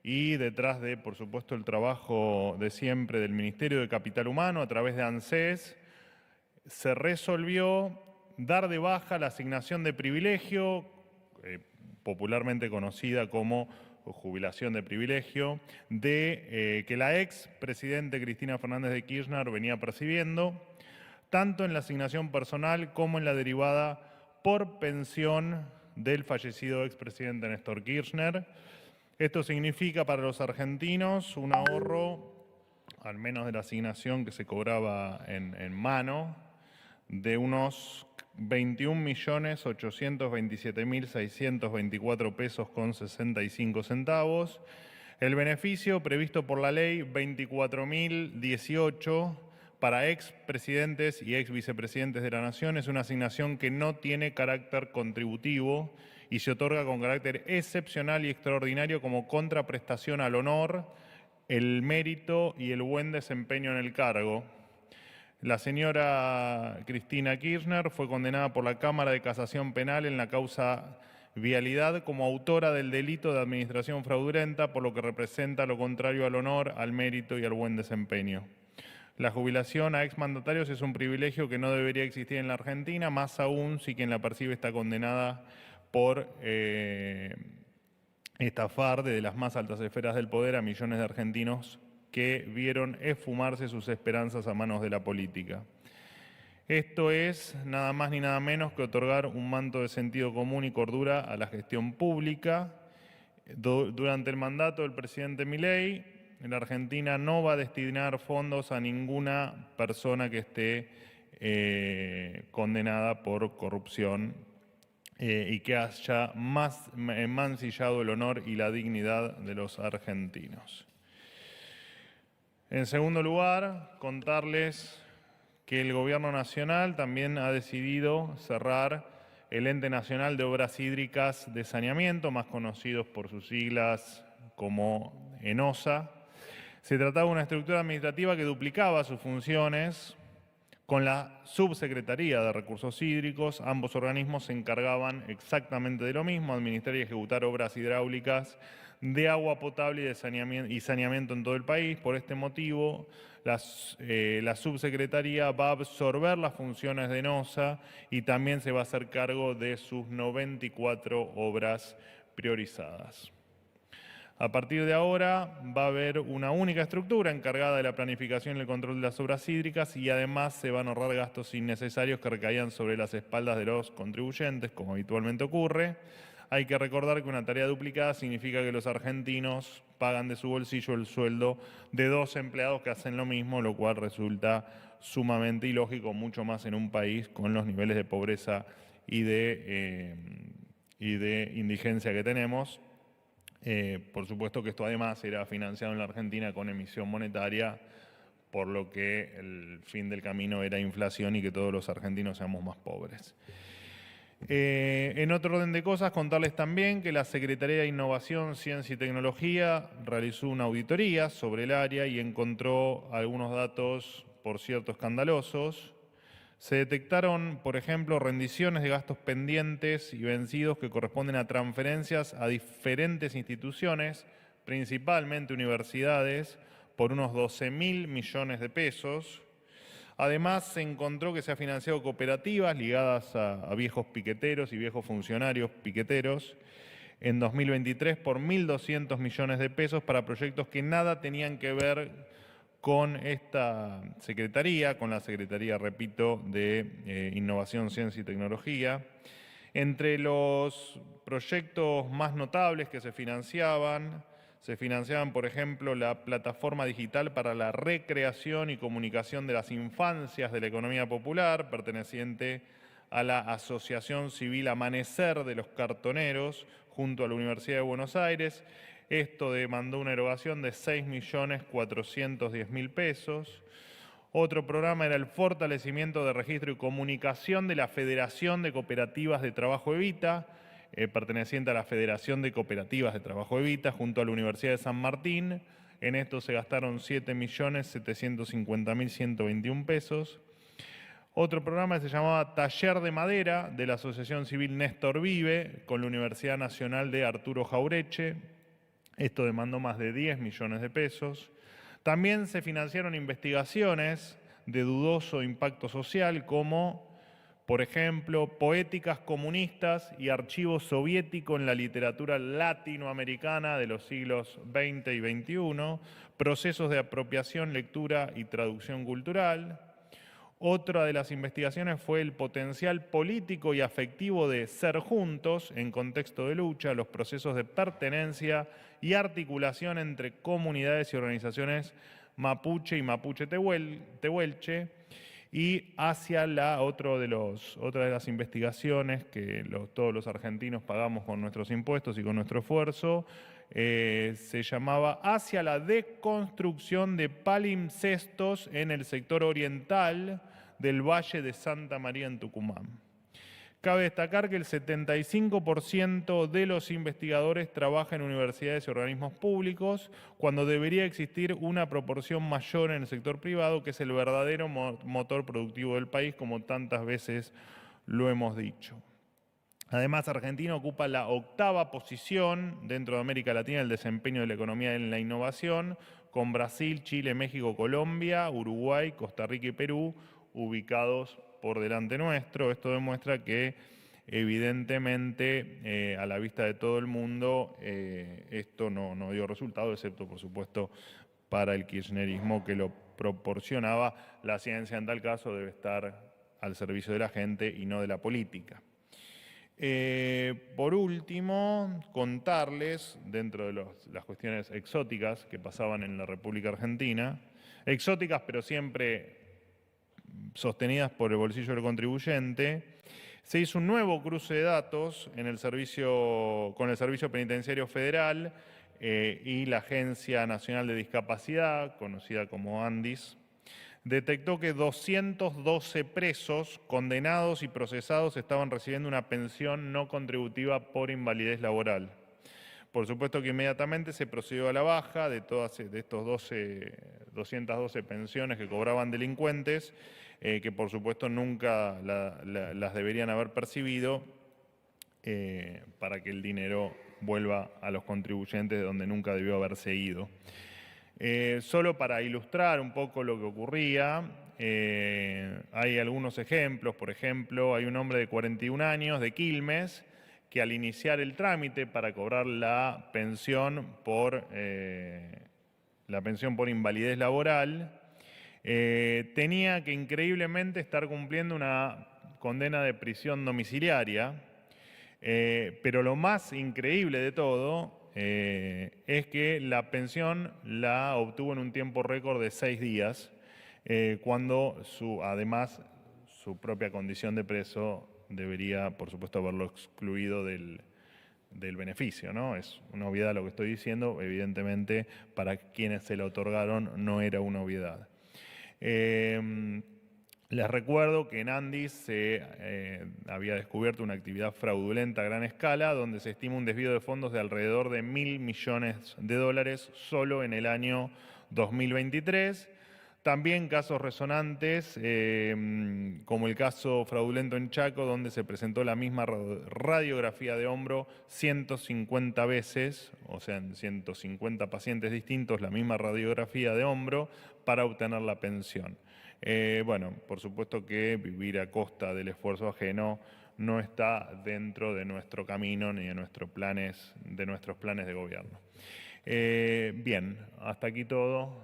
y detrás de, por supuesto, el trabajo de siempre del Ministerio de Capital Humano a través de ANSES, se resolvió dar de baja la asignación de privilegio, popularmente conocida como jubilación de privilegio, que la ex presidente Cristina Fernández de Kirchner venía percibiendo, tanto en la asignación personal como en la derivada por pensión del fallecido expresidente Néstor Kirchner. Esto significa para los argentinos un ahorro, al menos de la asignación que se cobraba en mano, de unos 21.827.624 pesos con 65 centavos. El beneficio previsto por la ley 24.018 para expresidentes y exvicepresidentes de la Nación es una asignación que no tiene carácter contributivo y se otorga con carácter excepcional y extraordinario como contraprestación al honor, el mérito y el buen desempeño en el cargo. La señora Cristina Kirchner fue condenada por la Cámara de Casación Penal en la causa Vialidad como autora del delito de administración fraudulenta, por lo que representa lo contrario al honor, al mérito y al buen desempeño. La jubilación a exmandatarios es un privilegio que no debería existir en la Argentina, más aún si quien la percibe está condenada por estafar desde las más altas esferas del poder a millones de argentinos que vieron esfumarse sus esperanzas a manos de la política. Esto es nada más ni nada menos que otorgar un manto de sentido común y cordura a la gestión pública. Durante el mandato del presidente Milei, la Argentina no va a destinar fondos a ninguna persona que esté condenada por corrupción y que haya mancillado el honor y la dignidad de los argentinos. En segundo lugar, contarles que el Gobierno Nacional también ha decidido cerrar el Ente Nacional de Obras Hídricas de Saneamiento, más conocidos por sus siglas como ENOSA. Se trataba de una estructura administrativa que duplicaba sus funciones con la Subsecretaría de Recursos Hídricos. Ambos organismos se encargaban exactamente de lo mismo, administrar y ejecutar obras hidráulicas de agua potable y saneamiento en todo el país. Por este motivo, la Subsecretaría va a absorber las funciones de ENOSA y también se va a hacer cargo de sus 94 obras priorizadas. A partir de ahora va a haber una única estructura encargada de la planificación y el control de las obras hídricas y además se van a ahorrar gastos innecesarios que recaían sobre las espaldas de los contribuyentes, como habitualmente ocurre. Hay que recordar que una tarea duplicada significa que los argentinos pagan de su bolsillo el sueldo de dos empleados que hacen lo mismo, lo cual resulta sumamente ilógico, mucho más en un país con los niveles de pobreza y de indigencia que tenemos. Por supuesto que esto además era financiado en la Argentina con emisión monetaria, por lo que el fin del camino era inflación y que todos los argentinos seamos más pobres. En otro orden de cosas, contarles también que la Secretaría de Innovación, Ciencia y Tecnología realizó una auditoría sobre el área y encontró algunos datos, por cierto, escandalosos. Se detectaron, por ejemplo, rendiciones de gastos pendientes y vencidos que corresponden a transferencias a diferentes instituciones, principalmente universidades, por unos 12.000 millones de pesos. Además, se encontró que se ha financiado cooperativas ligadas a viejos piqueteros y viejos funcionarios piqueteros en 2023 por 1.200 millones de pesos para proyectos que nada tenían que ver con esta secretaría, con la Secretaría, repito, de Innovación, Ciencia y Tecnología. Entre los proyectos más notables que se financiaban, por ejemplo, la plataforma digital para la recreación y comunicación de las infancias de la economía popular, perteneciente a la Asociación Civil Amanecer de los Cartoneros, junto a la Universidad de Buenos Aires. Esto demandó una erogación de 6.410.000 pesos. Otro programa era el fortalecimiento de registro y comunicación de la Federación de Cooperativas de Trabajo Evita, perteneciente a la Federación de Cooperativas de Trabajo Evita, junto a la Universidad de San Martín. En esto se gastaron 7.750.121 pesos. Otro programa se llamaba Taller de Madera de la Asociación Civil Néstor Vive, con la Universidad Nacional de Arturo Jaureche. Esto demandó más de 10 millones de pesos. También se financiaron investigaciones de dudoso impacto social como, por ejemplo, poéticas comunistas y archivo soviético en la literatura latinoamericana de los siglos XX y XXI, procesos de apropiación, lectura y traducción cultural. Otra de las investigaciones fue el potencial político y afectivo de ser juntos en contexto de lucha, los procesos de pertenencia y articulación entre comunidades y organizaciones mapuche y mapuche tehuelche. Y hacia otra de las investigaciones que todos los argentinos pagamos con nuestros impuestos y con nuestro esfuerzo, se llamaba Hacia la deconstrucción de palimpsestos en el sector oriental del Valle de Santa María en Tucumán. Cabe destacar que el 75% de los investigadores trabaja en universidades y organismos públicos, cuando debería existir una proporción mayor en el sector privado, que es el verdadero motor productivo del país, como tantas veces lo hemos dicho. Además, Argentina ocupa la 8ª posición dentro de América Latina en el desempeño de la economía en la innovación, con Brasil, Chile, México, Colombia, Uruguay, Costa Rica y Perú ubicados por delante nuestro. Esto demuestra que evidentemente a la vista de todo el mundo esto no dio resultado, excepto por supuesto para el kirchnerismo que lo proporcionaba. La ciencia en tal caso debe estar al servicio de la gente y no de la política. Por último, contarles, dentro de las cuestiones exóticas que pasaban en la República Argentina, exóticas pero siempre sostenidas por el bolsillo del contribuyente, se hizo un nuevo cruce de datos con el Servicio Penitenciario Federal y la Agencia Nacional de Discapacidad, conocida como ANDIS. Detectó que 212 presos condenados y procesados estaban recibiendo una pensión no contributiva por invalidez laboral. Por supuesto que inmediatamente se procedió a la baja de estos 212 pensiones que cobraban delincuentes, que por supuesto nunca las deberían haber percibido, para que el dinero vuelva a los contribuyentes de donde nunca debió haberse ido. Solo para ilustrar un poco lo que ocurría, hay algunos ejemplos. Por ejemplo, hay un hombre de 41 años de Quilmes que al iniciar el trámite para cobrar la pensión por invalidez laboral, tenía que increíblemente estar cumpliendo una condena de prisión domiciliaria, pero lo más increíble de todo es que la pensión la obtuvo en un tiempo récord de 6 días, cuando además su propia condición de preso debería, por supuesto, haberlo excluido del beneficio, ¿no? Es una obviedad lo que estoy diciendo, evidentemente para quienes se lo otorgaron no era una obviedad. Les recuerdo que en Andis se había descubierto una actividad fraudulenta a gran escala, donde se estima un desvío de fondos de alrededor de $1.000 millones solo en el año 2023. También casos resonantes, como el caso fraudulento en Chaco, donde se presentó la misma radiografía de hombro 150 veces, o sea, en 150 pacientes distintos, la misma radiografía de hombro para obtener la pensión. Bueno, por supuesto que vivir a costa del esfuerzo ajeno no está dentro de nuestro camino ni de nuestros planes de gobierno. Bien, hasta aquí todo.